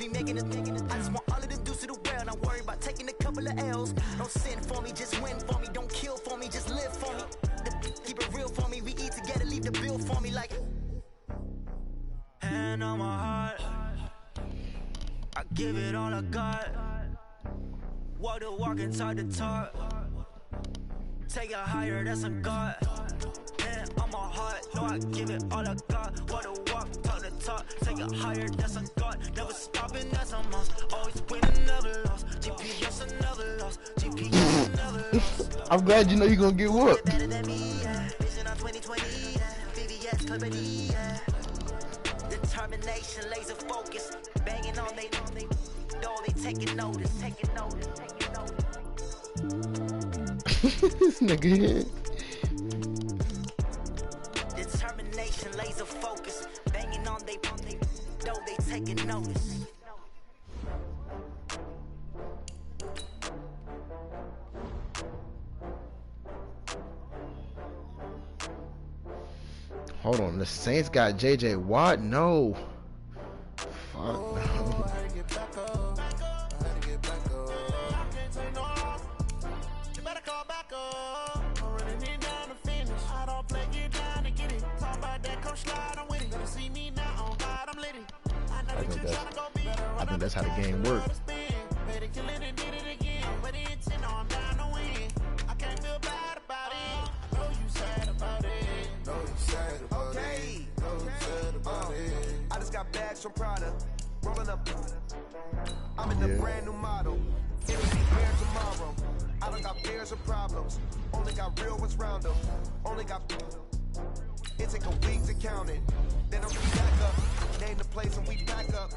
be making it. I just want all of the dudes to the world. Not worry about taking a couple of L's. Don't sin for me, just win for me. Don't kill for me, just live for me. Keep it real for me. We eat together, leave the bill for me like. Hand on my heart, I give it all I got. Walk the walk and talk the talk. Take it higher, that's a God. Hand on my heart, no, I give it all I got. Walk the walk, talk the talk. Take it higher, that's a God. Never stopping, that's a must. Always winning, never lost. GPS, another loss. GPS, another loss. I'm glad you know you're gonna get whooped. Better than me, yeah. Vision on 2020, yeah. VVS, Clarity, yeah. Determination, laser focus, banging on they know they taking notice. This nigga here. Determination, laser focus, banging on they know they taking notice. Hold on, the Saints got JJ Watt? No. Fuck no. I think that's how the game works. I just got bags from Prada, rolling up. I'm in the brand new model. It'll be here tomorrow. I don't got fears or problems. Only got real ones round them. Only got. It take a week to count it. Then I'm back up. Name the place and we back up.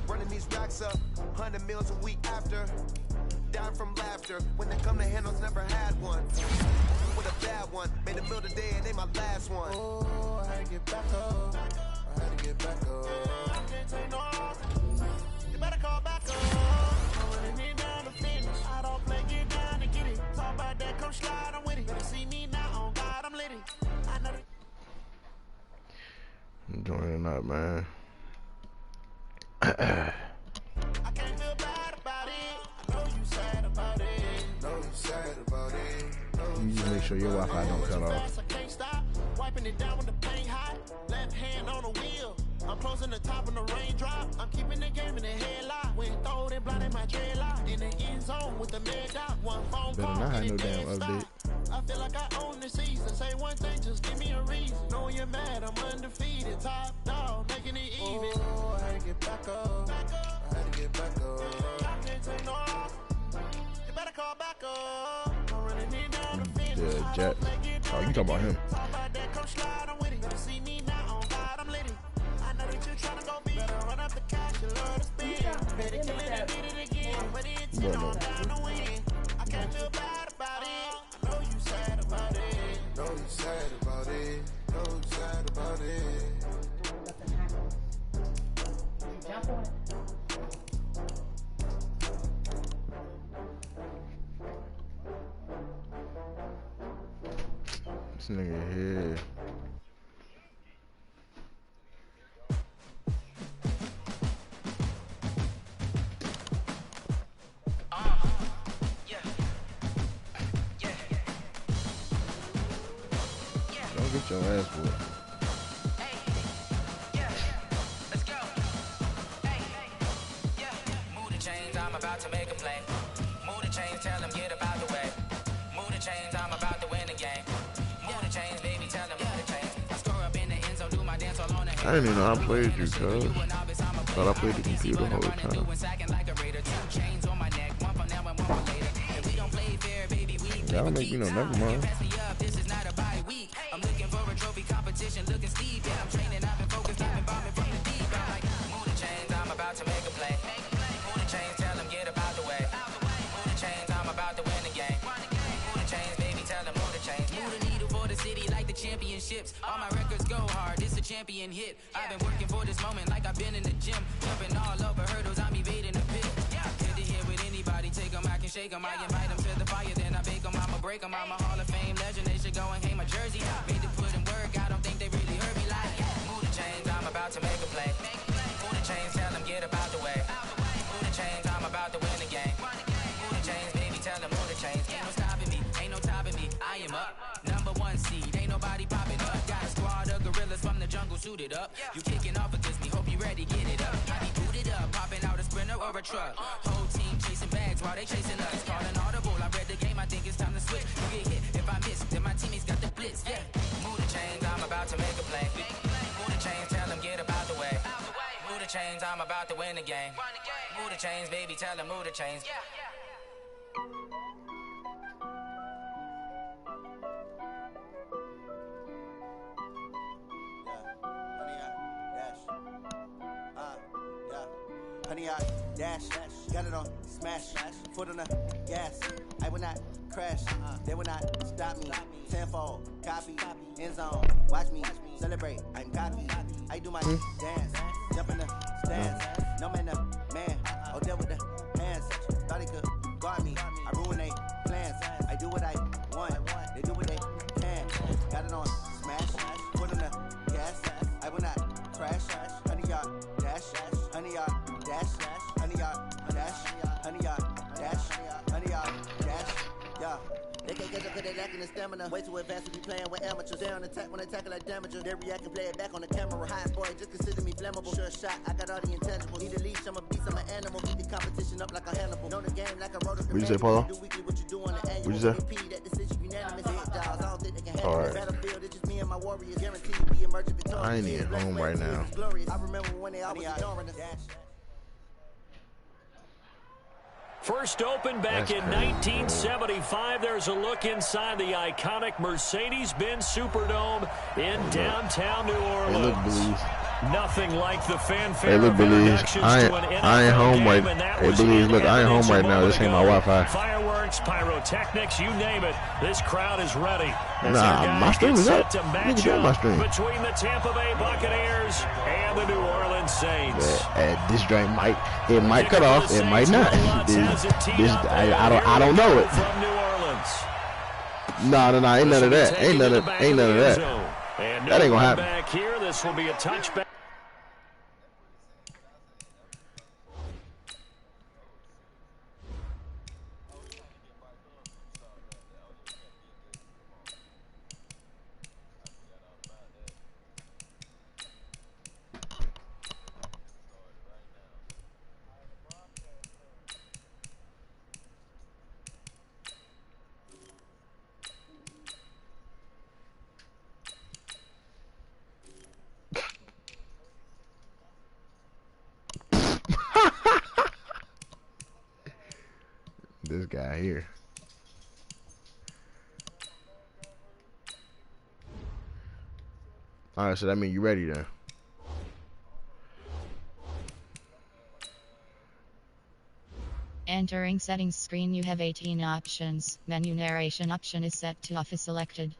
Running these racks up. 100 meals a week after. Down from laughter. When they come to handles, never had one. With a bad one. Made a meal today and they my last one. Oh, I had to get back up. I had to get back up. I can't take no. You better call back up. I'm running it down to finish. I don't play, get down to get it. Talk about that, come slide, I'm with it. Better see me now, on God, I'm lit it. I know that. I'm joining up, man. I can't feel bad about it. I know you sad about it. Know you sad about it. You just make sure your Wi-Fi don't cut off. I can't stop. Wiping it down when the paint hot. Left hand on the wheel. I'm closing the top when the raindrop. I'm keeping the game in the headlock. When throw it blind in my dreadlock. In the end zone with the mid dot. One phone Better call. not have no damn update. I feel like I own the season. Say one thing, just give me a reason. Knowing you're mad, I'm undefeated. Top dog, making it even. Oh, I had to get back up. I had to get back up. I can't take no. You better call back up. I'm running it down the finish. The Jet. Oh, you talking about him? Come slide, I'm with it. Better see me now, on God, I'm lit. I know that you're trying to go be. Better run up the cash, you love to spend. Better kill it and beat it again. But it's on down to win. I can't feel bad about it. I know you sad about it. Know you sad about it. Know you sad about it. Jump on it. This nigga here. Don't get your ass whooped. I'm about to make a play. Move the chains, tell them get about the way. Move the chains, I'm about to win the game. Move the chains, baby, tell them move the chains. I score up in the end zone, do my dance all on the head. I didn't even know I played you, cuz. Thought I played the computer the whole time. Y'all make me know, never mind. This is not a bye week. I'm looking for a trophy competition, looking steep. Yeah, I'm training, I've been focused, I've been bombing from the deep. I'm like, move the chains, I'm about to make a play. Move the chains, tell them get about the way. Move the chains, I'm about to win the game. Move the chains, baby, tell them move the chains. Move the needle for the city like the championships. All my records go hard, this a champion hit. I've been working for this moment like I've been in the gym. Jumping all over hurdles, I'm evading the pit. Good to hear with anybody, take them, I can shake them. I invite them to the fire, then I bake them. I'ma break them, I'm a Hall of Fame legend. They should go and hang my jersey. Made to put in work, I don't think they really heard me like. Move the chains, I'm about to make a play. Move the chains, tell them get about the way. suited up. You kicking off against me, hope you ready, get it up. I be booted up, popping out a Sprinter or a truck. Whole team chasing bags while they chasing us. Calling audible, I read the game, I think it's time to switch. You get hit, if I miss, then my teammates got the blitz, yeah. Move the chains, I'm about to make a play. Move the chains, tell them get about the way. Move the chains, I'm about to win the game. Move the chains, baby, tell them move the chains. Honey, I dash, got it on smash, foot on the gas. I will not crash, they will not stop me. Tenfold, copy, end zone, watch me celebrate. I'm cocky, I do my dance, jump in the stands. No man, the man, oh, there with the hands. Thought he could guard me, I ruin they plans. I do what I want, they do what they can. Got it on smash, foot on the gas. I will not crash, honey, y'all dash, honey, y'all dash, honey, y'all dash, honey, y'all dash, honey, y'all dash, yeah. They can't get up cause they lacking the stamina. Way too advanced to be playing with amateurs. They on attack when they tackle like damager. They react and play it back on the camera. High boy, just consider me flammable. Sure shot, I got all the intangibles. Need a leash, I'm a beast, I'm an animal. Keep the competition up like a Hannibal. Know the game like I wrote a. What you say, Paulo? Do weekly what you do on the annual. What you say? That decision unanimous. Hit dials, I don't think they can handle it. Battlefield, it's just me and my warriors. Guaranteed to be emerging victorious. I ain't even home right now. I remember when they always ignoring us. First opened back in 1975. There's a look inside the iconic Mercedes-Benz Superdome in downtown New Orleans. Nothing like the fanfare. Hey, look, of Belize. introductions I to an ain't NFL home game, right. and that Hey, was Belize. in Look, I ain't evidence home a right now. This moment ain't my ago. Wi-Fi. Fireworks, pyrotechnics, you name it. This crowd is ready. As Nah, their my guys stream get is set up. to Nigga, match get my up stream. between the Tampa Bay Buccaneers and the New Orleans Saints. This drink might cut off. It might not. I don't know it. From New Orleans. No, ain't none of that. Ain't none of that. That ain't gonna happen. Back here, this will be a touchback. This guy here. All right, so that means you ready then. Entering settings screen, you have 18 options. Menu narration option is set to off is selected.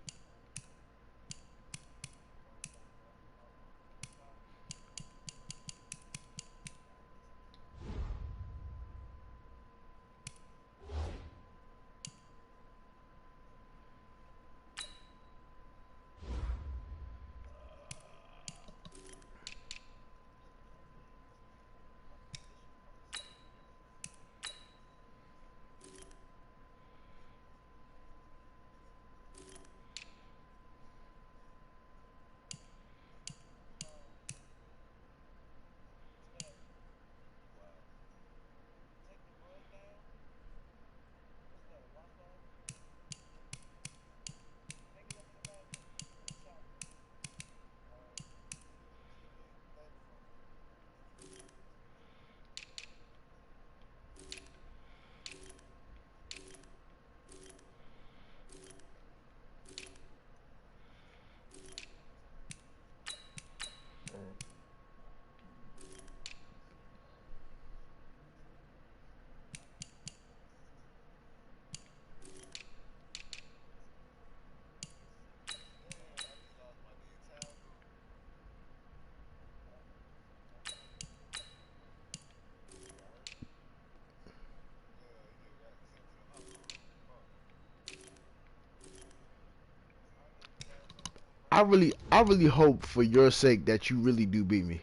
I really hope for your sake that you really do beat me.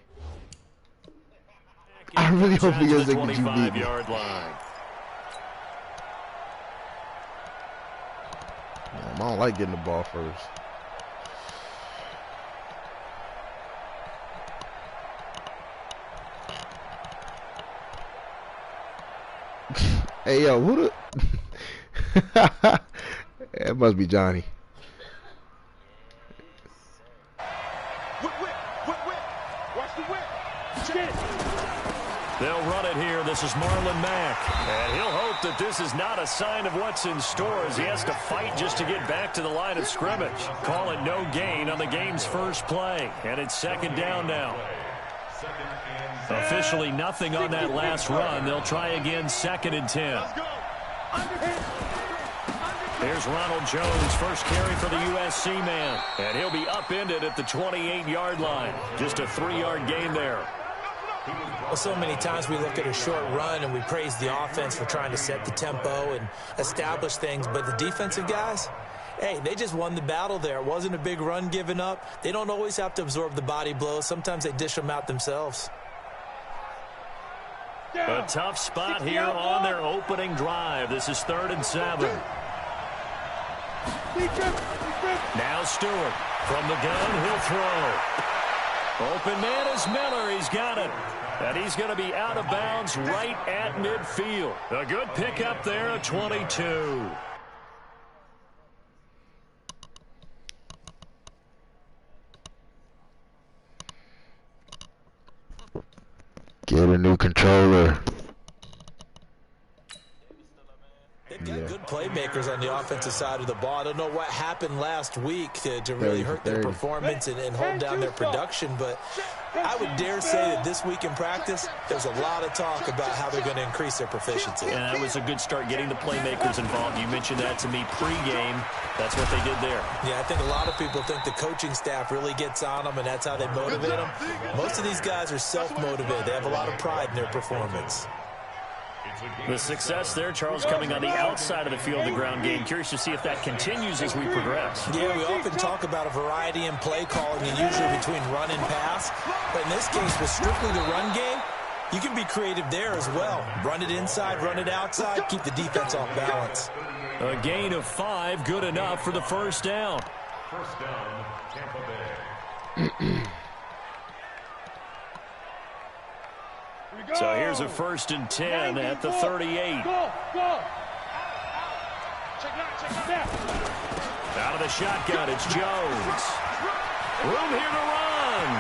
I really hope for your sake that you beat me. I don't like getting the ball first. Hey, yo, who the... It must be Johnny. Whip, whip, whip, whip. Watch the whip. Check. They'll run it here. This is Marlon Mack. And he'll hope that this is not a sign of what's in store as he has to fight just to get back to the line of scrimmage. Call it no gain on the game's first play. And it's second down now. Officially nothing on that last run. They'll try again, 2nd and 10. Here's Ronald Jones, first carry for the USC man. And he'll be upended at the 28-yard line. Just a 3-yard gain there. Well, so many times we look at a short run and we praise the offense for trying to set the tempo and establish things. But the defensive guys, hey, they just won the battle there. It wasn't a big run given up. They don't always have to absorb the body blows. Sometimes they dish them out themselves. A tough spot here on their opening drive. This is 3rd and 7. Now Stewart from the gun. He'll throw. Open man is Miller. He's got it. And he's going to be out of bounds right at midfield. A good pickup there at 22. Get a new controller. They've got good playmakers on the offensive side of the ball. I don't know what happened last week to really hurt their performance and hold down their production, but I would dare say that this week in practice, there's a lot of talk about how they're going to increase their proficiency. And that was a good start getting the playmakers involved. You mentioned that to me pregame. That's what they did there. Yeah, I think a lot of people think the coaching staff really gets on them, and that's how they motivate them. Most of these guys are self-motivated. They have a lot of pride in their performance. The success there, Charles, coming on the outside of the field, the ground game. Curious to see if that continues as we progress. Yeah, we often talk about a variety in play calling and usually between run and pass. But in this case, with strictly the run game, you can be creative there as well. Run it inside, run it outside, keep the defense off balance. A gain of 5, good enough for the first down. First down, Tampa Bay. So here's a 1st and 10 at the 38. Go. Check it out. Out of the shotgun, it's Jones. Room here to run.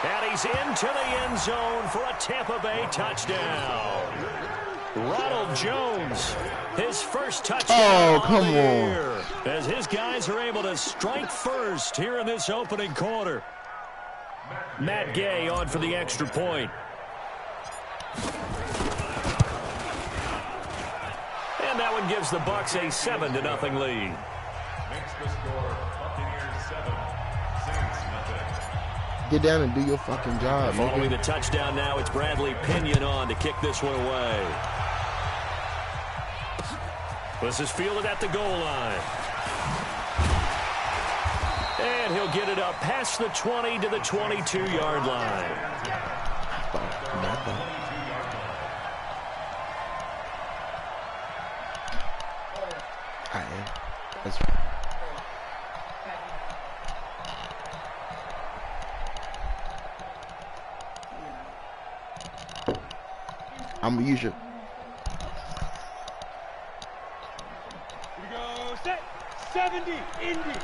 And he's into the end zone for a Tampa Bay touchdown. Ronald Jones, his first touchdown come of the on. year, as his guys are able to strike first here in this opening quarter. Matt Gay on for the extra point. And that one gives the Bucs a 7-0 lead. Makes the score Buccaneers 7, Saints nothing. Get down and do your fucking job. Following the touchdown now, it's Bradley Pinion on to kick this one away. This is fielded at the goal line. And he'll get it up past the 20 to the 22-yard line. I'm gonna use it. Here we go. Set. 70. Indy.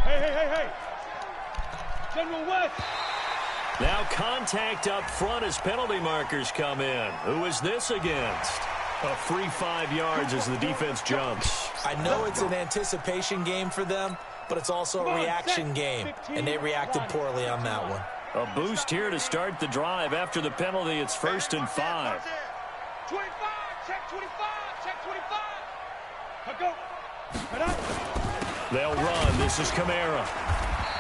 Hey. General West. Now contact up front as penalty markers come in. Who is this against? A free 5 yards as the defense jumps. I know it's an anticipation game for them, but it's also a reaction game, and they reacted poorly on that one. A boost here to start the drive. After the penalty, it's 1st and 5. 25. Check 25. Check 25. Go. Cut out. They'll run. This is Kamara.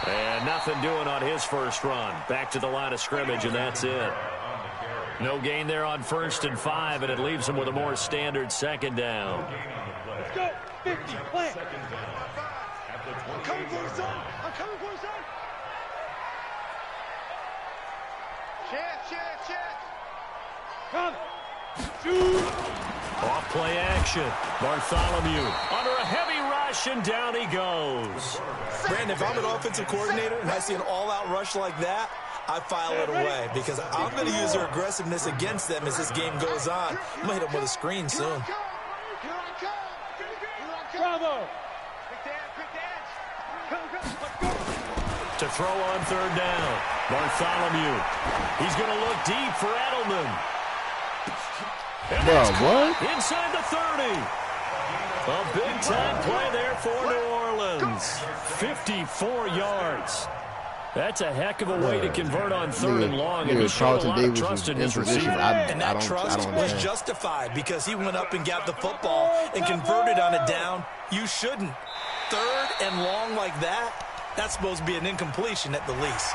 And nothing doing on his first run. Back to the line of scrimmage, and that's it. No gain there on 1st and 5, and it leaves him with a more standard 2nd down. Let's go. 50. Plant. I'm coming for his son. Check. Come. Shoot. Off play action. Bartholomew under a heavy rush, and down he goes. Brandon, if I'm an offensive coordinator and I see an all-out rush like that, I file it away because I'm going to use their aggressiveness against them as this game goes on. I'm going to hit them with a screen soon. Bravo. To throw on third down. Bartholomew. He's going to look deep for Edelman. Bro, what? Inside the 30. A big-time play there for New Orleans. 54 yards. That's a heck of a way to convert on third and long. And he showed a lot of trust in his receiver. And that trust was justified because he went up and got the football and converted on a down. You shouldn't. Third and long like that, that's supposed to be an incompletion at the least.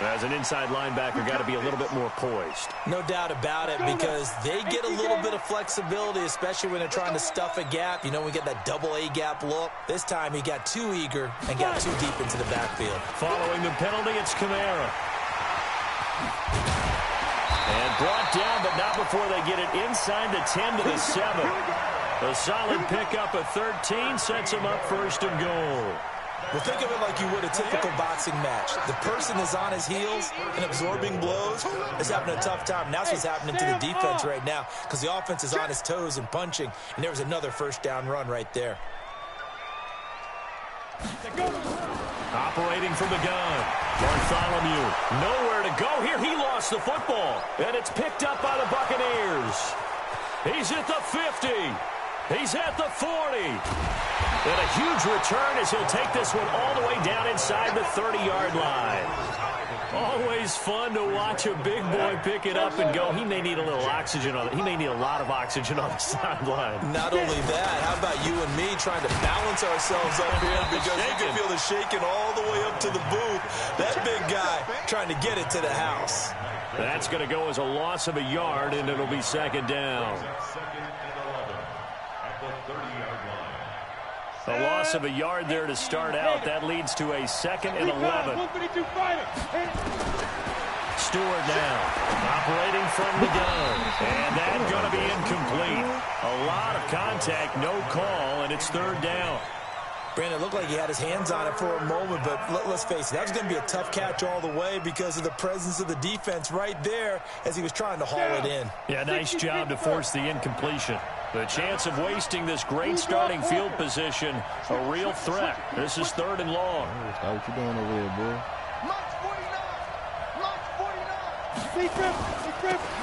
As an inside linebacker, got to be a little bit more poised. No doubt about it, because they get a little bit of flexibility, especially when they're trying to stuff a gap. You know, we get that double A gap look. This time he got too eager and got too deep into the backfield. Following the penalty, it's Kamara. And brought down, but not before they get it inside the 10 to the 7. A solid pickup of 13 sets him up first and goal. Well, think of it like you would a typical boxing match. The person is on his heels and absorbing blows is having a tough time. And that's what's happening to the defense right now because the offense is on his toes and punching. And there was another first down run right there. Operating from the gun. Bartholomew. Nowhere to go here. He lost the football. And it's picked up by the Buccaneers. He's at the 50. He's at the 40. And a huge return as he'll take this one all the way down inside the 30-yard line. Always fun to watch a big boy pick it up and go. He may need a little oxygen on it. He may need a lot of oxygen on the sideline. Not only that, how about you and me trying to balance ourselves up here because you can feel the shaking all the way up to the booth. That big guy trying to get it to the house. That's going to go as a loss of a yard, and it'll be second down. A loss of a yard there to start out. That leads to a 2nd and 11. Stewart now operating from the gun. And that's going to be incomplete. A lot of contact, no call, and it's third down. Brandon, it looked like he had his hands on it for a moment, but let's face it, that was going to be a tough catch all the way because of the presence of the defense right there as he was trying to haul it in. Yeah, nice job to force the incompletion. The chance of wasting this great starting field position, a real threat. This is third and long. What you doing over there, boy?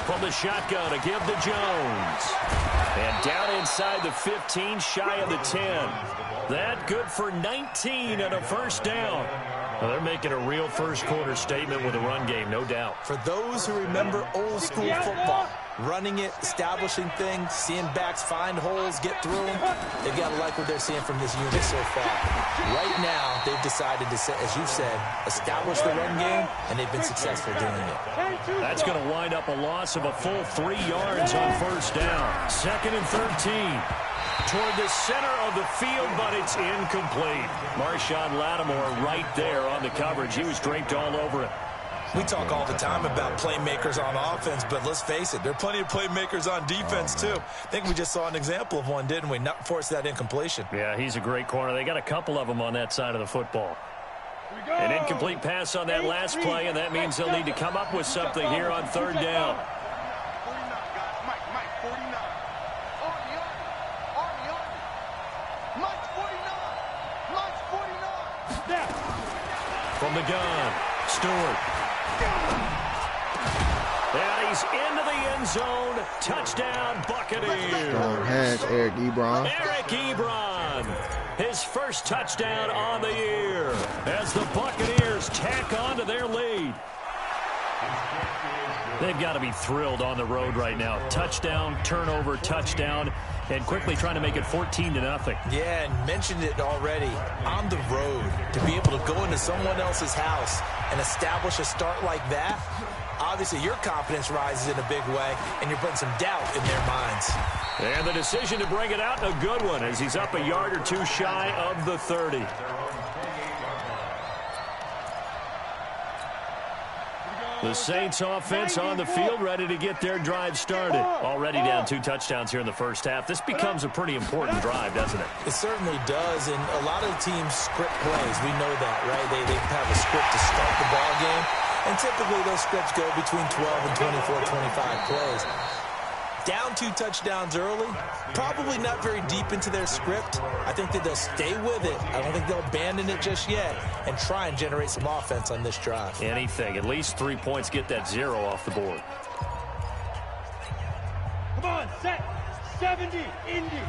From the shotgun to give to Jones. And down inside the 15, shy of the 10. That good for 19 and a first down. Well, they're making a real first-quarter statement with a run game, no doubt. For those who remember old-school football, running it, establishing things, seeing backs find holes, get through them, they've got to like what they're seeing from this unit so far. Right now, they've decided to, as you said, establish the run game, and they've been successful doing it. That's going to wind up a loss of a full 3 yards on first down. 2nd and 13. Toward the center of the field, but it's incomplete. Marshawn Lattimore right there on the coverage. He was draped all over it. We talk all the time about playmakers on offense, but let's face it, there are plenty of playmakers on defense, too. I think we just saw an example of one, didn't we? Not force that incompletion. Yeah, he's a great corner. They got a couple of them on that side of the football. An incomplete pass on that last play, and that means they'll need to come up with something here on third down. From the gun, Stewart. And he's into the end zone. Touchdown, Buccaneers. Strong hands, Eric Ebron. Eric Ebron. His first touchdown on the year as the Buccaneers tack on to their lead. They've got to be thrilled on the road right now. Touchdown, turnover, touchdown, and quickly trying to make it 14-0. Yeah, and mentioned it already. On the road, to be able to go into someone else's house and establish a start like that, obviously your confidence rises in a big way, and you're putting some doubt in their minds. And the decision to bring it out, a good one, as he's up a yard or two shy of the 30. The Saints offense on the field, ready to get their drive started. Already down 2 touchdowns here in the first half. This becomes a pretty important drive, doesn't it? It certainly does, and a lot of the teams script plays. We know that, right? They have a script to start the ball game. And typically those scripts go between 12 and 24, 25 plays. Down 2 touchdowns early, probably not very deep into their script. I think that they'll stay with it. I don't think they'll abandon it just yet and try and generate some offense on this drive. Anything. At least 3 points, get that 0 off the board. Come on, set. 70, Indy.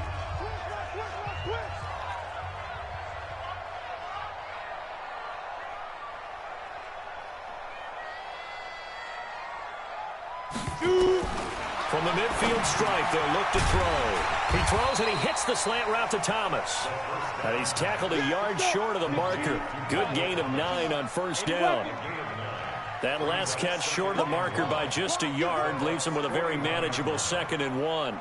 From the midfield stripe, they'll look to throw. He throws and he hits the slant route to Thomas. And he's tackled a yard short of the marker. Good gain of 9 on first down. That last catch short of the marker by just a yard leaves him with a very manageable 2nd and 1.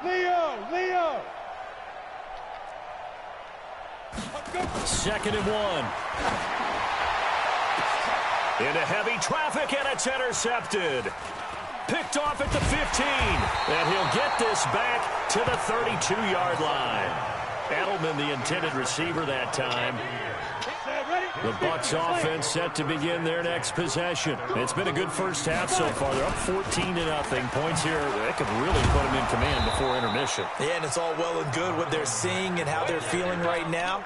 Leo. 2nd and 1. Into heavy traffic, and it's intercepted. Picked off at the 15. And he'll get this back to the 32-yard line. Edelman, the intended receiver that time. The Bucs offense set to begin their next possession. It's been a good first half so far. They're up 14-0. Points here, they could really put them in command before intermission. Yeah, and it's all well and good what they're seeing and how they're feeling right now.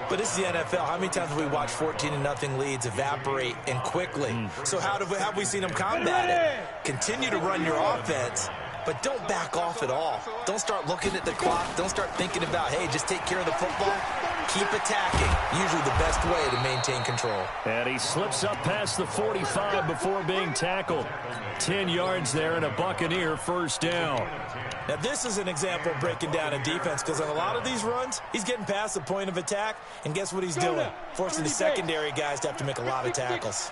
But this is the NFL. How many times have we watched 14-0 leads evaporate and quickly? So how have we seen them combat it? Continue to run your offense, but don't back off at all. Don't start looking at the clock. Don't start thinking about, hey, just take care of the football. Keep attacking. Usually the best way to maintain control. And he slips up past the 45 before being tackled. 10 yards there and a Buccaneer first down. Now, this is an example of breaking down a defense because on a lot of these runs, he's getting past the point of attack, and guess what he's doing? Forcing the secondary guys to have to make a lot of tackles.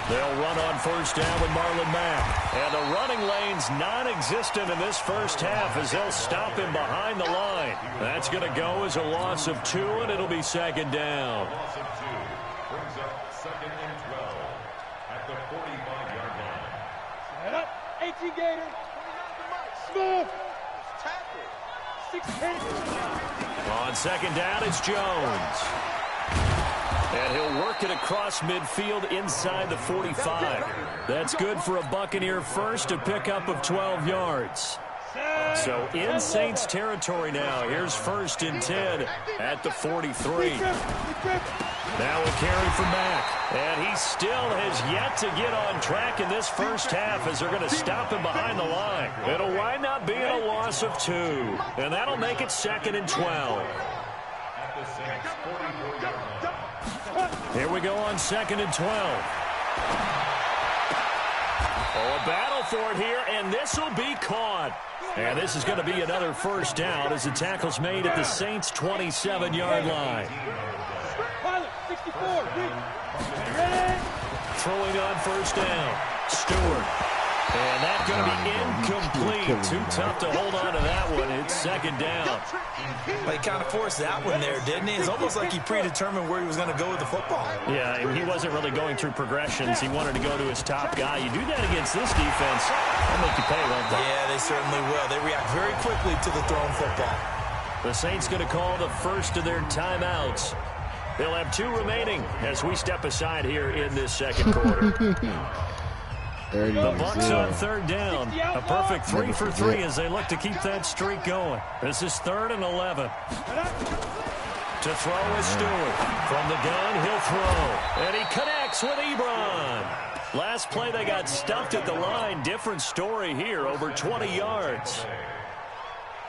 They'll run on first down with Marlon Mack. And the running lane's non-existent in this first half as they'll stop him behind the line. That's going to go as a loss of 2, and it'll be 2nd down. Loss of 2 brings up 2nd and 12 at the 45-yard line. Head up, 18 Gator. Smooth. Tackle. 16. On 2nd down, it's Jones. And he'll work it across midfield inside the 45. That's good for a Buccaneer first, a pickup of 12 yards. So in Saints territory now. Here's 1st and 10 at the 43. Now a carry from Mack. And he still has yet to get on track in this first half as they're going to stop him behind the line. It'll wind up being a loss of 2. And that'll make it 2nd and 12. Here we go on 2nd and 12. Oh, a battle for it here, and this will be caught. And this is going to be another first down as the tackle's made at the Saints' 27-yard line. Throwing on first down. Stewart. And that's going to be incomplete. Too tough to hold on to that one. It's 2nd down. Well, he kind of forced that one there, didn't he? It's almost like he predetermined where he was going to go with the football. Yeah, he wasn't really going through progressions. He wanted to go to his top guy. You do that against this defense, they'll make you pay, won't they? Yeah, they certainly will. They react very quickly to the thrown football. The Saints going to call the first of their timeouts. They'll have 2 remaining as we step aside here in this second quarter. The Bucs on 3rd down. A perfect 3 for 3 as they look to keep that streak going. This is 3rd and 11. To throw is Stewart. From the gun, he'll throw. And he connects with Ebron. Last play, they got stuffed at the line. Different story here, over 20 yards.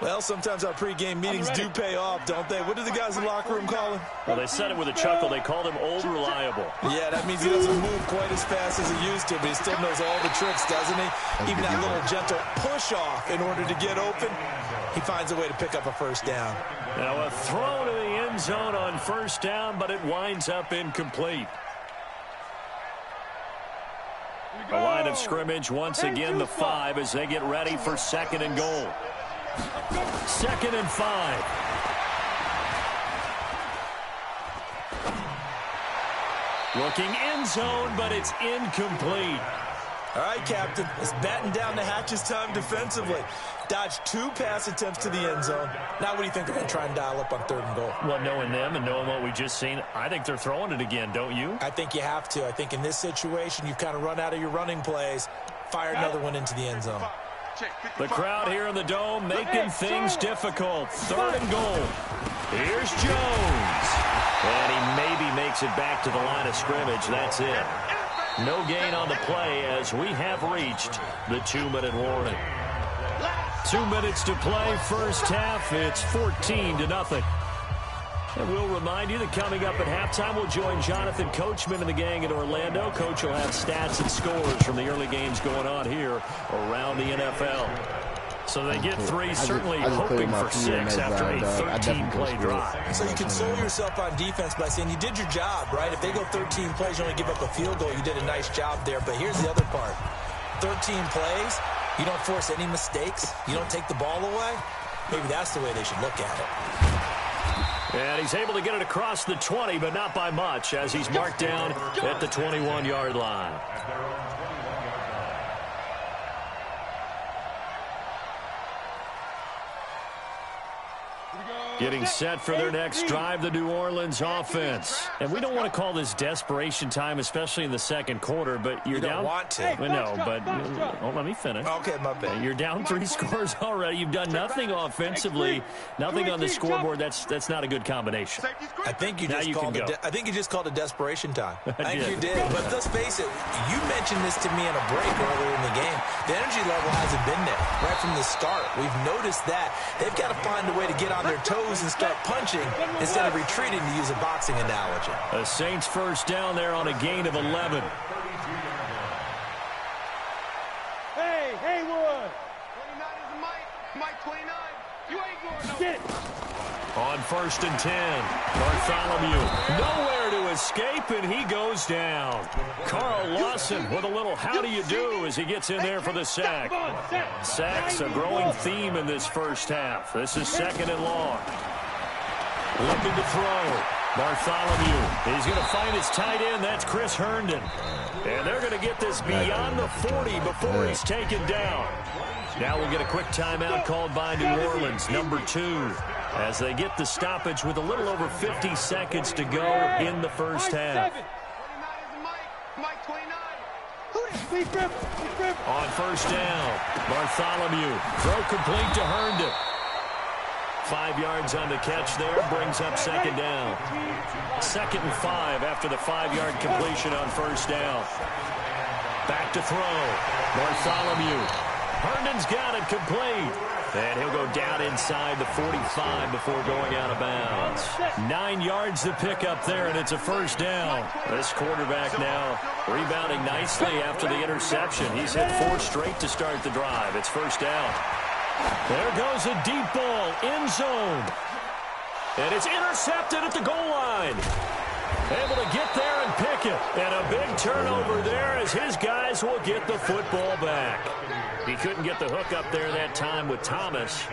Well, sometimes our pregame meetings do pay off, don't they? What do the guys in the locker room call him? Well, they said it with a chuckle. They called him Old Reliable. Yeah, that means he doesn't move quite as fast as he used to, but he still knows all the tricks, doesn't he? Even that little gentle push-off in order to get open, he finds a way to pick up a first down. Now a throw to the end zone on first down, but it winds up incomplete. The line of scrimmage once again the 5 as they get ready for 2nd and goal. 2nd and 5. Looking end zone, but it's incomplete. All right, Captain. It's batten down the hatches time defensively. Dodged 2 pass attempts to the end zone. Now what do you think they're going to try and dial up on 3rd and goal? Well, knowing them and knowing what we just seen, I think they're throwing it again, don't you? I think you have to. I think in this situation, you've kind of run out of your running plays. Fire another one into the end zone. The crowd here in the Dome making things difficult. 3rd and goal. Here's Jones. And he maybe makes it back to the line of scrimmage. That's it. No gain on the play as we have reached the 2-minute warning. 2 minutes to play, first half. It's 14-0. And we'll remind you that coming up at halftime, we'll join Jonathan Coachman and the gang in Orlando. Coach will have stats and scores from the early games going on here around the NFL. So they get 3, certainly hoping for 6 after a 13-play drive. So you console yourself on defense by saying you did your job, right? If they go 13 plays, you only give up a field goal. You did a nice job there. But here's the other part. 13 plays, you don't force any mistakes. You don't take the ball away. Maybe that's the way they should look at it. And he's able to get it across the 20, but not by much, as he's marked down at the 21-yard line. Getting set for their next drive, the New Orleans offense. And we don't want to call this desperation time, especially in the second quarter, but you're down. You don't want to. No, but let me finish. Okay, my bad. You're down 3 scores already. You've done nothing offensively, nothing on the scoreboard. That's not a good combination. I think you just called it desperation time. I think you did. But let's face it, you mentioned this to me in a break earlier in the game. The energy level hasn't been there right from the start. We've noticed that. They've got to find a way to get on their toes and start punching instead of retreating, to use a boxing analogy. The Saints first down there on a gain of 11. Hey, Haywood! 29 is the Mike 29. You ain't going no. Get it! On 1st and 10, Bartholomew nowhere to escape, and he goes down. Carl Lawson with a little how do you do as he gets in there for the sack. Sacks a growing theme in this first half. This is 2nd and long. Looking to throw. Bartholomew. He's going to find his tight end. That's Chris Herndon. And they're going to get this beyond the 40 before he's taken down. Now we'll get a quick timeout called by New Orleans, number 2, as they get the stoppage with a little over 50 seconds to go in the first half. 29 is the Mike 29. On 1st down, Bartholomew. Throw complete to Herndon. 5 yards on the catch there, brings up 2nd down. 2nd and 5 after the 5-yard completion on 1st down. Back to throw. Bartholomew. Herndon's got it complete. And he'll go down inside the 45 before going out of bounds. 9 yards to pick up there, and it's a 1st down. This quarterback now rebounding nicely after the interception. He's hit 4 straight to start the drive. It's 1st down. There goes a deep ball, end zone. And it's intercepted at the goal line. Able to get there and pick it. And a big turnover there as his guys will get the football back. He couldn't get the hook up there that time with Thomas.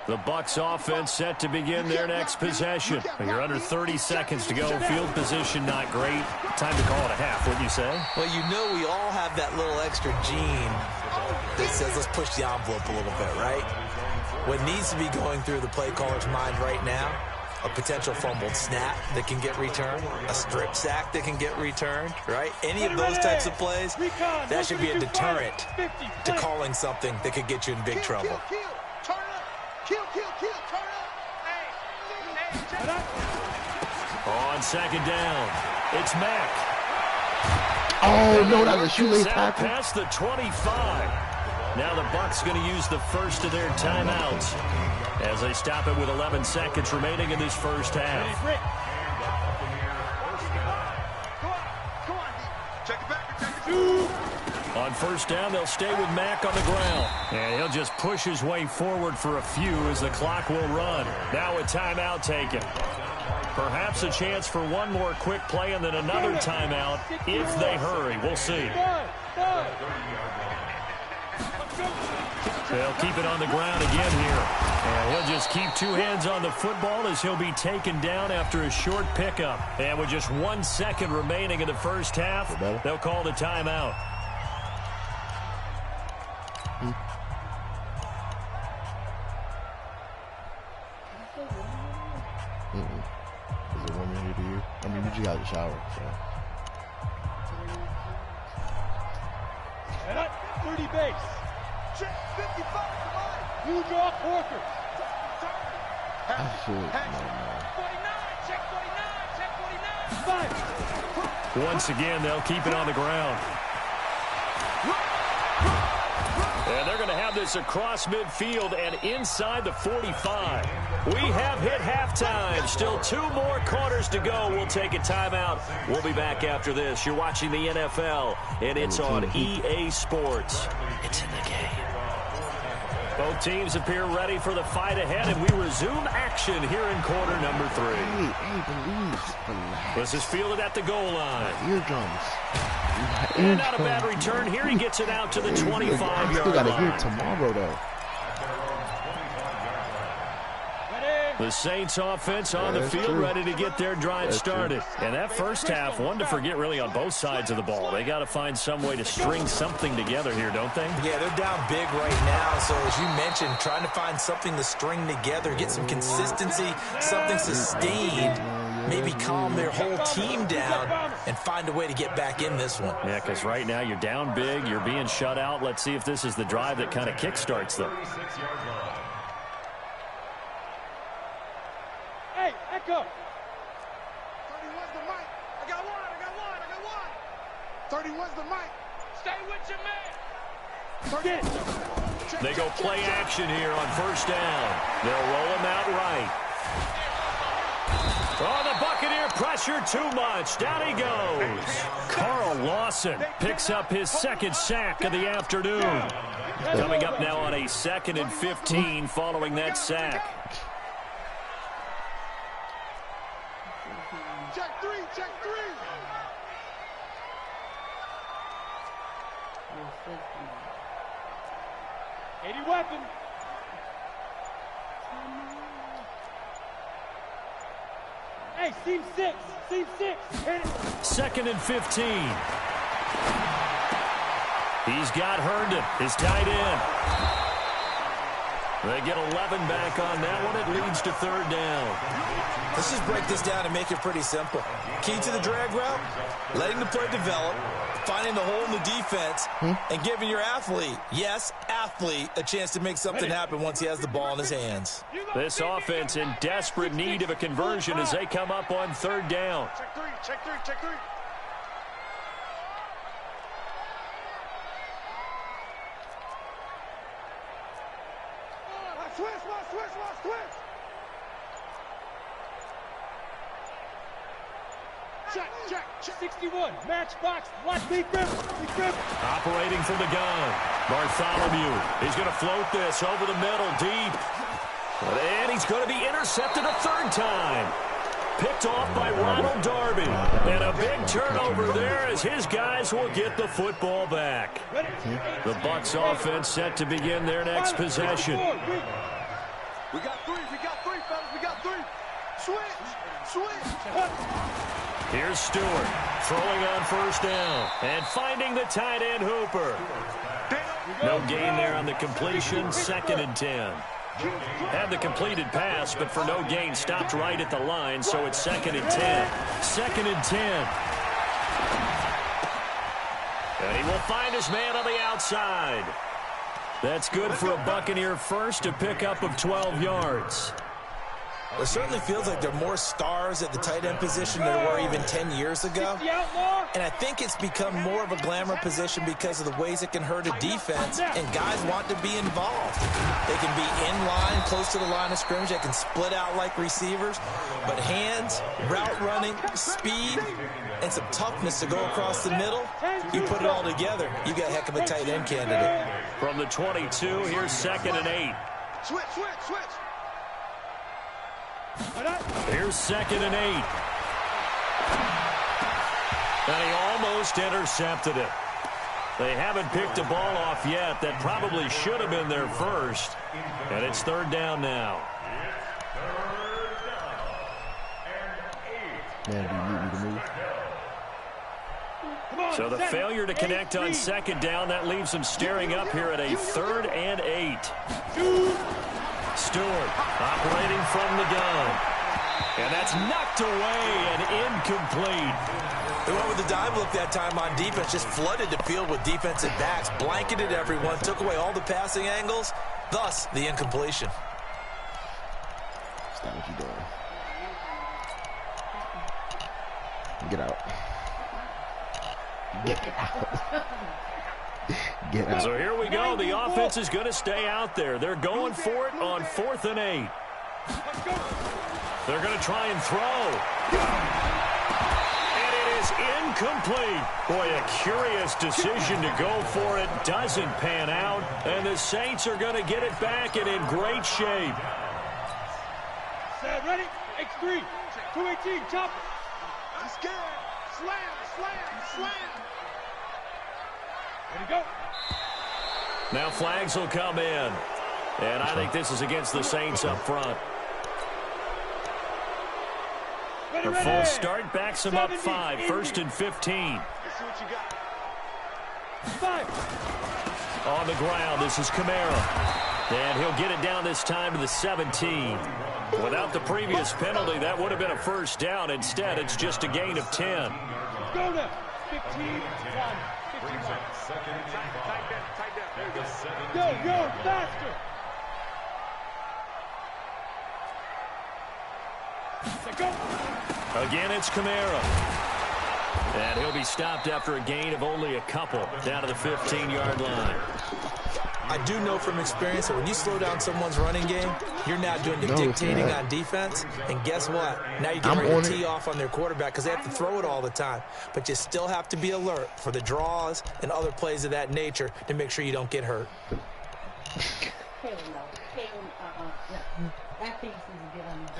The Bucs offense set to begin their next possession. You're under 30 seconds to go. Field position not great. Time to call it a half, wouldn't you say? Well, you know we all have that little extra gene that says let's push the envelope a little bit, right? What needs to be going through the play caller's mind right now, a potential fumbled snap that can get returned, a strip sack that can get returned, right? Any of those types of plays, that should be a deterrent to calling something that could get you in big trouble. On 2nd down, it's Mack. Oh, no, that was a shoelace tackle. Past the 25. Now the Bucs going to use the first of their timeouts as they stop it with 11 seconds remaining in this first half. On 1st down, they'll stay with Mack on the ground. And he'll just push his way forward for a few as the clock will run. Now a timeout taken. Perhaps a chance for one more quick play and then another timeout if they hurry. We'll see. They'll keep it on the ground again here. And he'll just keep two hands on the football as he'll be taken down after a short pickup. And with just 1 second remaining in the first half, they'll call the timeout. Is it warm in here to you? I mean, you just got a shower, so. 30 base. Check 55 to mine. New York Walker. Absolutely. No. 49. Check 49. Check 49. 5. Once again, they'll keep it on the ground. And they're going to have this across midfield and inside the 45. We have hit halftime. Still 2 more quarters to go. We'll take a timeout. We'll be back after this. You're watching the NFL, and it's on EA Sports. It's in the game. Both teams appear ready for the fight ahead, and we resume action here in quarter number 3. Hey, This is fielded at the goal line. Eardrums. And not a bad return here. He gets it out to the 25-yard Still got to line. hear tomorrow, though. The Saints offense on the field, ready to get their drive started. And that first half, one to forget really on both sides of the ball. They got to find some way to string something together here, don't they? Yeah, they're down big right now. So as you mentioned, trying to find something to string together, get some consistency, something sustained, maybe calm their whole team down and find a way to get back in this one. Yeah, because right now you're down big, you're being shut out. Let's see if this is the drive that kind of kickstarts them. Hey, Echo. 31's the mic. I got one. 31's the mic. Stay with your man. They go play action here on first down. They'll roll him out right. Oh, the Buccaneer pressure too much. Down he goes. Carl Lawson picks up his second sack of the afternoon. Coming up now on a 2nd and 15 following that sack. Check 3. 80 weapon. Hey, seam 6. Hit it. 2nd and 15. He's got Herndon, his tight end. They get 11 back on that one. It leads to 3rd down. Let's just break this down and make it pretty simple. Key to the drag route, letting the play develop, finding the hole in the defense, and giving your athlete, yes, athlete, a chance to make something happen once he has the ball in his hands. This offense in desperate need of a conversion as they come up on 3rd down. Check 3. Switch. Check. 61. Matchbox. Watch me grip. Operating from the gun. Bartholomew. He's going to float this over the middle, deep. And he's going to be intercepted a 3rd time. Picked off by Ronald Darby. And a big turnover there as his guys will get the football back. The Bucs offense set to begin their next possession. We got 3, fellas. We got 3. Switch. Here's Stewart throwing on 1st down and finding the tight end Hooper. No gain there on the completion. 2nd and 10. Had the completed pass, but for no gain, stopped right at the line, so it's 2nd and 10. 2nd and 10. And he will find his man on the outside. That's good for a Buccaneer first, a pickup of 12 yards. It certainly feels like there are more stars at the tight end position than there were even 10 years ago. And I think it's become more of a glamour position because of the ways it can hurt a defense, and guys want to be involved. They can be in line, close to the line of scrimmage. They can split out like receivers. But hands, route running, speed, and some toughness to go across the middle, you put it all together, you got a heck of a tight end candidate. From the 22, here's 2nd and 8. Switch. Here's 2nd and 8. And he almost intercepted it. They haven't picked a ball off yet. That probably should have been their first. And it's 3rd down now. Man, do you need me to move? So the failure to connect on 2nd down, that leaves them staring up here at a 3rd and 8. Stewart operating from the gun. And that's knocked away and incomplete. They went with the dive look that time on defense, just flooded the field with defensive backs, blanketed everyone, took away all the passing angles, thus the incompletion. Stop what you're doing. Get out. Get out. Get out. So here we go. The offense is going to stay out there. They're going for it on 4th and 8. They're going to try and throw. And it is incomplete. Boy, a curious decision to go for it. Doesn't pan out. And the Saints are going to get it back and in great shape. Set, ready? X3. 218, chop it. I'm scared. Slam, slam, slam. Ready to go. Now flags will come in. And I think this is against the Saints up front. The full start backs him up 5. 1st and 15. Let's see what you got. 5. On the ground, this is Kamara. And he'll get it down this time to the 17. Without the previous penalty, that would have been a 1st down. Instead, it's just a gain of 10. Go now. 15. Go, faster. Go. Again, it's Kamara. And he'll be stopped after a gain of only a couple down to the 15-yard line. I do know from experience that when you slow down someone's running game, you're now doing the dictating on defense. And guess what? Now you're getting ready to tee off on their quarterback because they have to throw it all the time. But you still have to be alert for the draws and other plays of that nature to make sure you don't get hurt. Hell no. No. That piece needs to get on the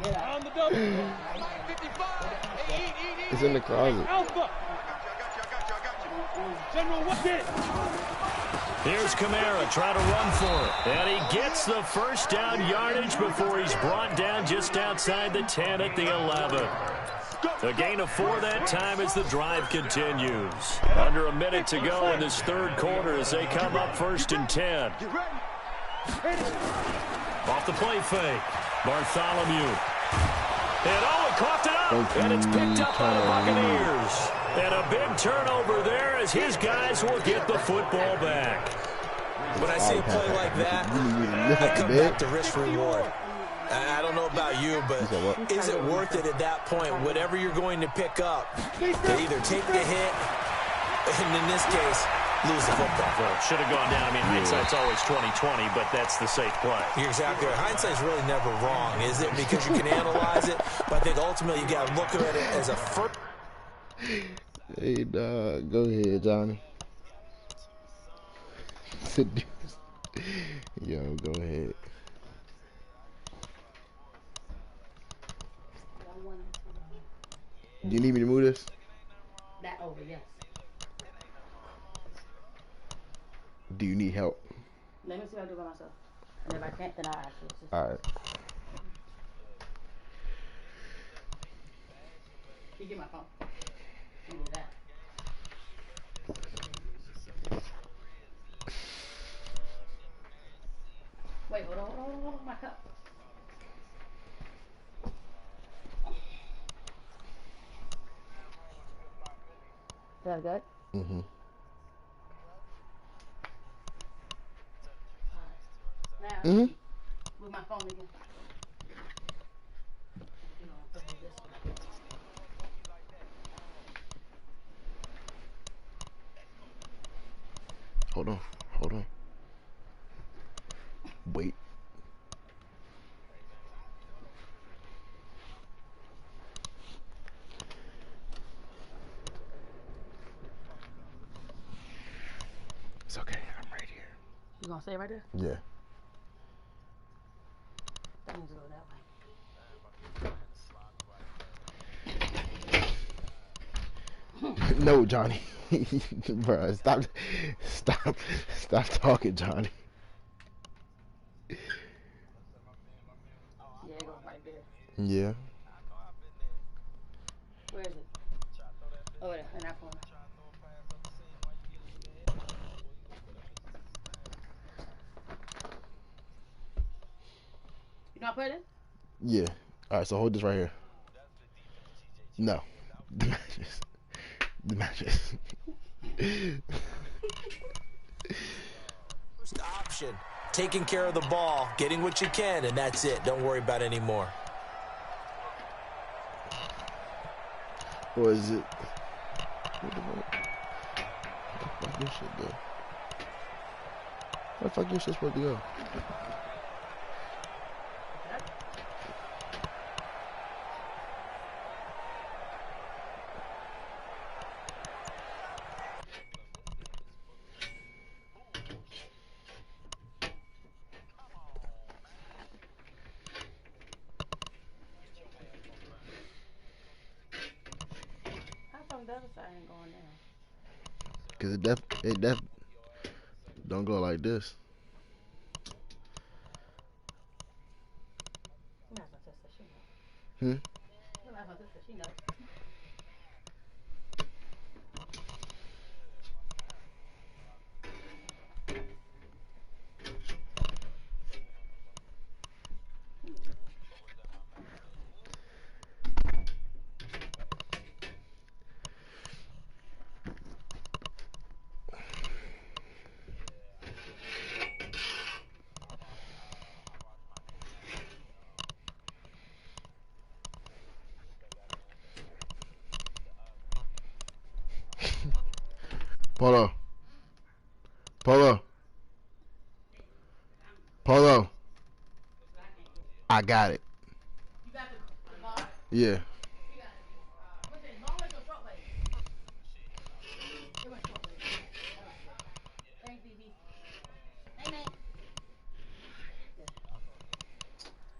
Get out. On the double. It's in the closet. Alpha. General, what did it? Here's Kamara trying to run for it. And he gets the 1st down yardage before he's brought down just outside the 10 at the 11. A gain of 4 that time as the drive continues. Under a minute to go in this 3rd quarter as they come up 1st and 10. Off the play fake. Bartholomew. And he coughed it up. And it's picked up by the Buccaneers. And a big turnover there as his guys will get the football back. When I see a play like that, I come back to risk reward. I don't know about you, but is it worth it at that point? Whatever you're going to pick up, to either take the hit, and in this case, lose the football. Well, should have gone down. I mean, hindsight's always 20/20, but that's the safe play. You're exactly right. Hindsight's really never wrong, is it? Because you can analyze it, but I think ultimately you got to look at it as a first. Hey, dog. Go ahead, Johnny. Yo, go ahead. Do you need me to move this? That over, yes. Do you need help? Let me see what I do by myself. And if I can't, then I'll ask you. Alright. You get my phone. You do that. Wait, hold on, my cup. Is that good? Mm-hmm. Now, with my phone again. Hold on. Wait. It's okay. I'm right here. You gonna stay right there? Yeah. That needs to go that way. No, Johnny. Bruh, stop talking, Johnny. Yeah, it goes right there. Yeah. Where is it? Over there, in that corner. You know I put it? Yeah. All right, so hold this right here. No. The mattress. The mattress. First option, taking care of the ball, getting what you can, and that's it. Don't worry about any more. Or is it? Where the fuck your shit go? Where the fuck your shit supposed to go? How come the other side ain't going down? Cause it don't go like this. You might as well test that she knows. Hmm. You might as well test that she knows. Polo. Polo. Polo. I got it. You got the bar? Yeah. You got it. What's it, long waist or short waist? It was short waist. All right, good. Thanks, BB. Hey, man. Good.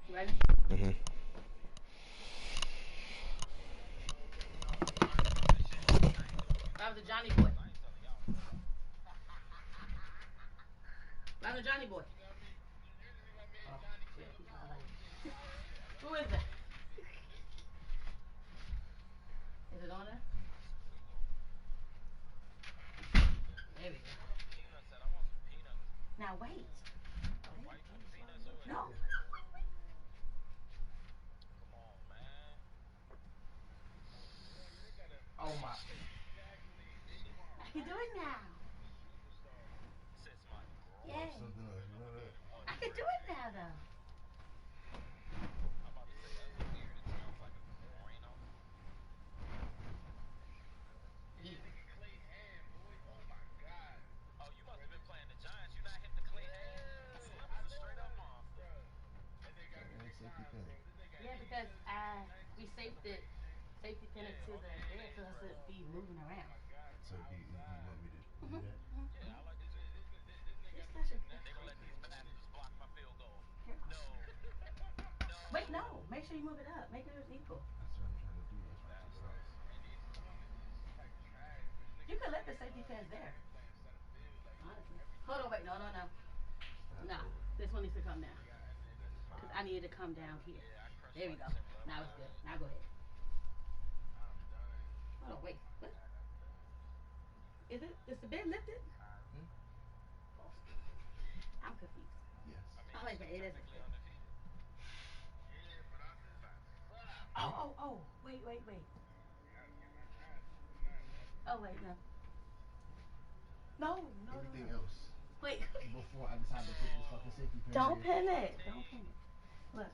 You ready? Mhm. That was a Johnny boy. That was a Johnny boy. Oh, shit. He's not like. Who is that? Is it on there? There we go. Now wait. No. Oh my. I can do it now. Yeah. Something else, you know that? I can do it now, though. Yeah. Yeah, because we safety pin it to the there so us to be moving around. So you want me to do that? Just touch it. Here. Wait, no. Make sure you move it up. Make it equal. That's what I'm trying to do. That's what I'm trying to You can let the safety pins there. Honestly. Hold on, wait. No. No. This one needs to come down. Because I need it to come down here. There we go. Now it's good. Now go ahead. Hold on, wait. What? Is the bed lifted? Oh, I'm confused. Yes. Oh, wait, it isn't. Oh, wait. Oh, wait, no. No. Everything else. Wait. Before I decided to put this fucking safety pin Don't here. pin it. Look.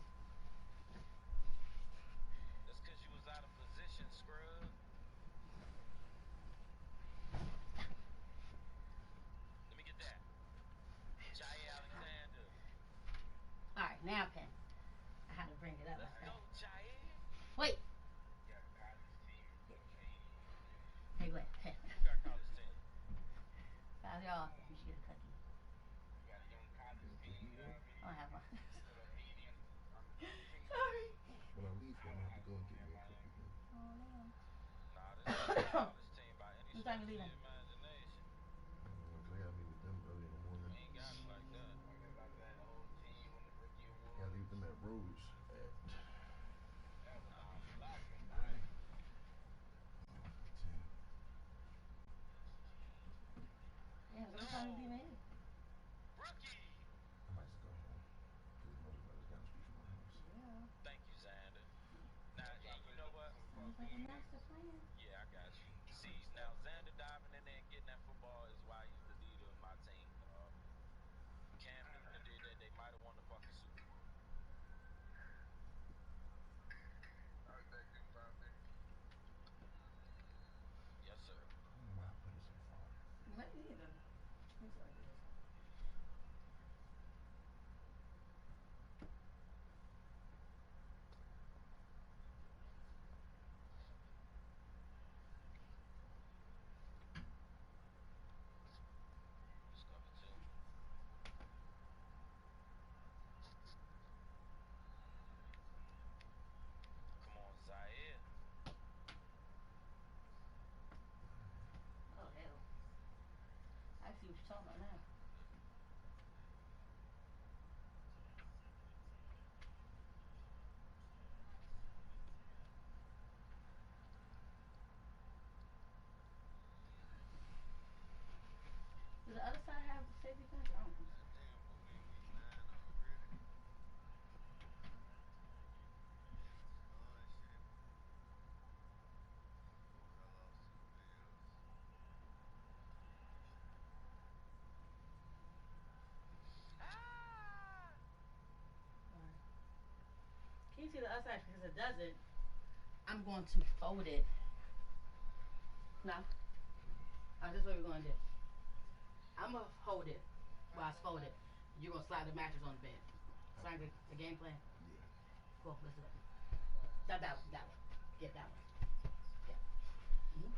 All right, now pin. I had to bring it up. Wait. Hey, wait. Pin. How's y'all? You should get a cookie. I don't have one. Sorry. When I leave, I'm gonna have to go and get me a cookie then. Oh, no. What time you leaving? They gotta meet with them early in the morning. Gotta leave them at Rose at 10. Yeah, what time you leaving? I might just go home. Because most of us down the street from my house. Yeah. Sounds like a master plan. I don't know why I put it so far. Me neither. Let me see if I do this. Oh, hell. I see what you're talking about now. Does the other side have safety fence? I don't think so. Can you see the other side? Because if it doesn't, I'm going to fold it. No? This is what we're going to do. I'm going to hold it while I fold it. You're going to slide the mattress on the bed. Sound good? The game plan? Yeah. Cool, let's do it. That one. Get that one. Yeah. Mm-hmm.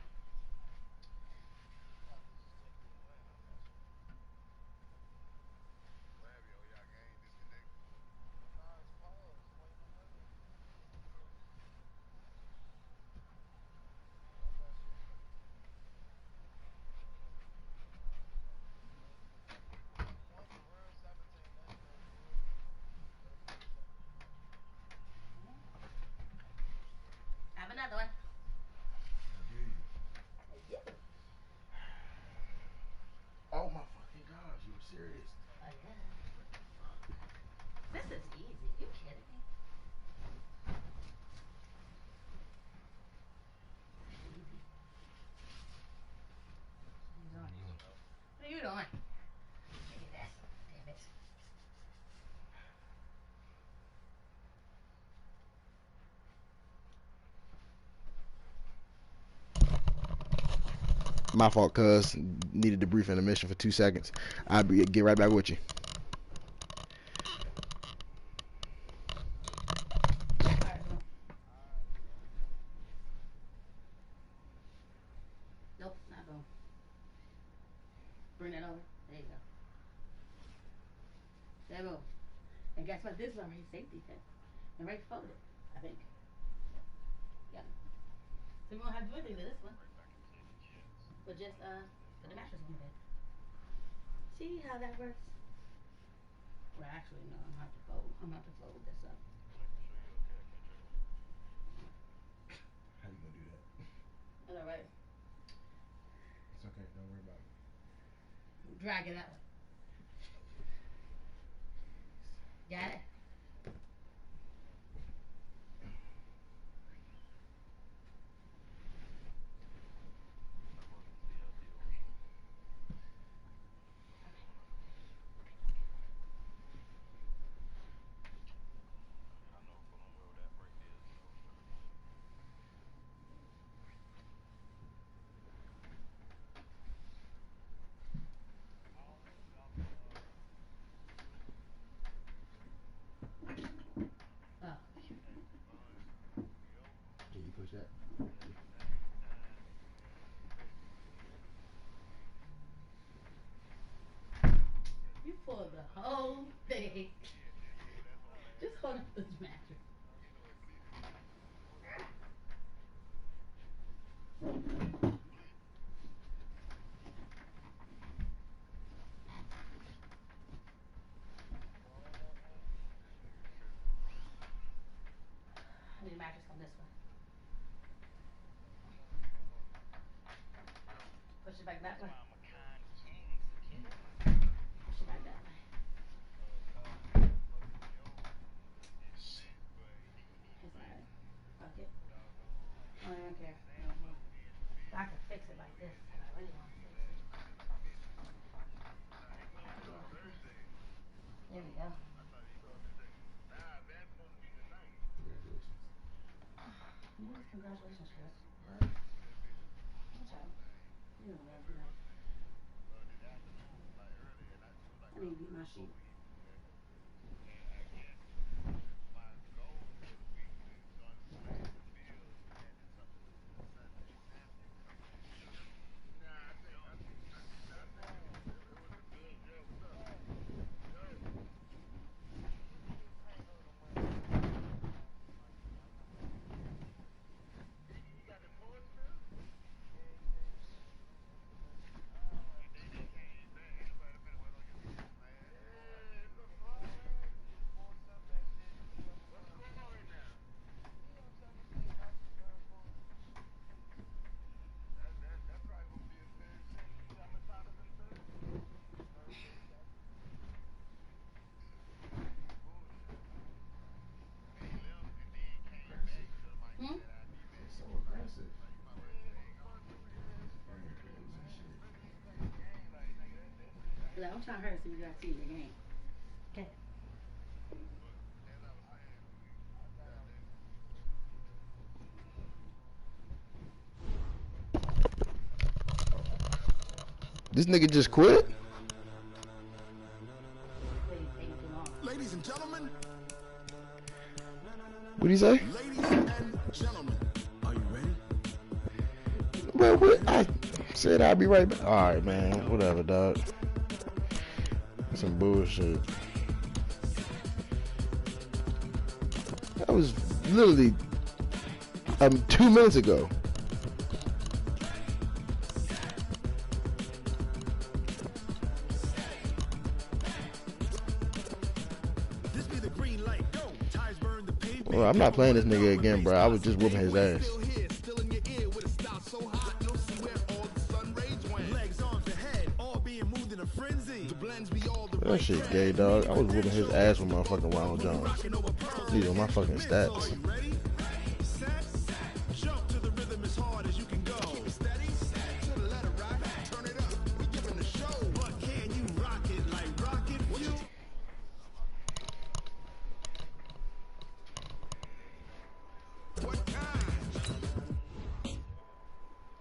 Have another one. Oh my fucking gosh, you serious? Oh, yeah. This is easy. You kidding me? Easy. What are you doing? Give me this. Damn it. My fault, cuz. Needed to brief intermission for 2 seconds. I'll get right back with you. Nope, not going. Bring that over. There you go. There you go. And guess what? This is already safety pin. And right folded, I think. Yep. So we won't have to do anything to this one. But just put the mattress on the bed. See how that works? Well, actually, no. I'm gonna have to fold. This up. How you gonna do that? That's all right. It's okay, don't worry about it. Drag it that way. Got it? Oh. Can you push that? You pulled the whole thing. Just hold up this mattress. mattress come this way. Push it back that way. Push it back that way. It's alright. Fuck it. I don't care. I can fix it like this. I really want to fix it. There we go. Congratulations, Chris. Good job. You know what I'm doing. I need to beat my sheet. So aggressive. Like, I'm trying to hurt so we got to see the game. Okay. This nigga just quit? Ladies and gentlemen. What'd he say? Ladies and gentlemen. Are you ready? Well, what? I said I'd be right back. Alright, man. Whatever, dog. Some bullshit. That was literally 2 minutes ago. Well, I'm not playing this nigga again, bro. I was just whooping his ass. That shit gay, dog. I was whooping his ass with my fucking Ronald Jones. These are my fucking stats.